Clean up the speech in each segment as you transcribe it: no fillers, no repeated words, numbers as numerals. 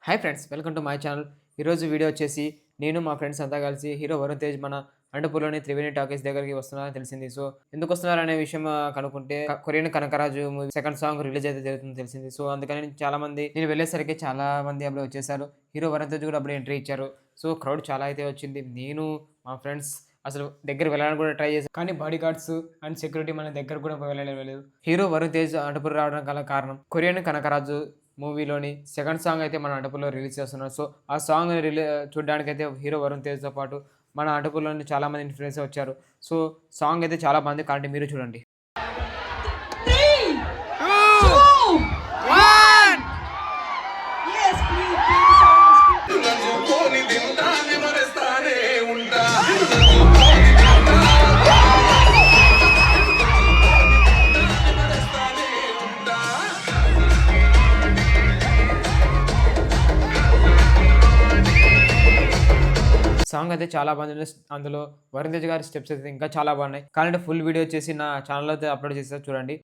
Hi friends, welcome to my channel. ఈరోజు video వచ్చేసి నేను మా ఫ్రెండ్స్ అంతా కలిసి హీరో వరుణ్ తేజ్ మన అనంతపూర్లోని త్రివేణి టాకీస్ దగ్గరికి వస్తున్నారని తెలిసింది. సో ఎందుకు వస్తున్నారనే విషయం కనుక్కుంటే Korean Kanakaraju movie second song release అయితే జరుగుతుంది తెలిసింది. సో అందుకని చాలా మంది నేను వెళ్ళేసరికి చాలా మంది అప్పుడు వచ్చేసారు. హీరో వరుణ్ తేజ్ కూడా అప్పుడు ఎంట్రీ ఇచ్చారు. సో క్రౌడ్ చాలా అయితే వచ్చింది. నేను మా ఫ్రెండ్స్ అసలు దగ్గర వెళ్ళడానికి కూడా ట్రై చేశాను, కానీ బాడీ గార్డ్స్ అండ్ సెక్యూరిటీ మన దగ్గర కూడా వెళ్ళలేదు. హీరో వరుణ్ తేజ్ అనంతపురం రావడం గల కారణం కొరియన్ కనకరాజు మూవీలోని సెకండ్ సాంగ్ అయితే మన అనంతపూర్లో రిలీజ్ చేస్తున్నారు. సో ఆ సాంగ్ చూడడానికి అయితే హీరో వరుణ్ తేజ్తో పాటు మన అనంతపూర్లోని చాలా మంది ఇన్ఫ్లుయెన్సర్ వచ్చారు. సో సాంగ్ అయితే చాలా బాగుంది, కాబట్టి మీరు చూడండి. సాంగ్ అయితే చాలా బాగుంది. అందులో వరుణ్ తేజ్ గారి స్టెప్స్ అయితే ఇంకా చాలా బాగున్నాయి. కావాలంటే ఫుల్ వీడియో వచ్చేసి నా ఛానల్లో అయితే అప్లోడ్ చేస్తారు, చూడండి.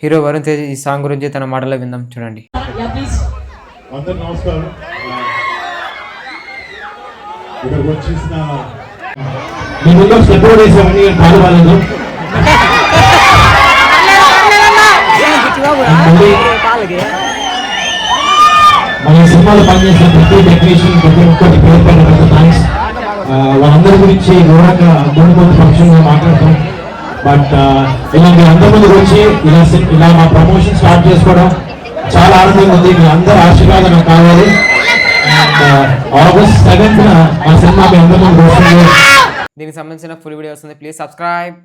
హీరో వరుణ్ తేజ్ ఈ సాంగ్ గురించి తన మాటలో విందాం, చూడండి. మన సినిమాలో పనిచేసిన ప్రతి టెక్నీషియన్ ప్రతి ఒక్కటి పేరు పెద్ద థ్యాంక్స్. వాళ్ళందరి గురించి వివరంగా ముందు ఫంక్షన్గా మాట్లాడతాం. బట్ ఇలాంటి అందరి వచ్చి ఇలా మా ప్రమోషన్ స్టార్ట్ చేసుకోవడం చాలా ఆనందంగా ఉంది. మీ అందరి ఆశీర్వాదం నాకు కావాలి. అండ్ August 7th మా సినిమా మీ అందరి ముందు వస్తుంది. దీనికి సంబంధించిన ఫుల్ వీడియో వస్తుంది. Please subscribe.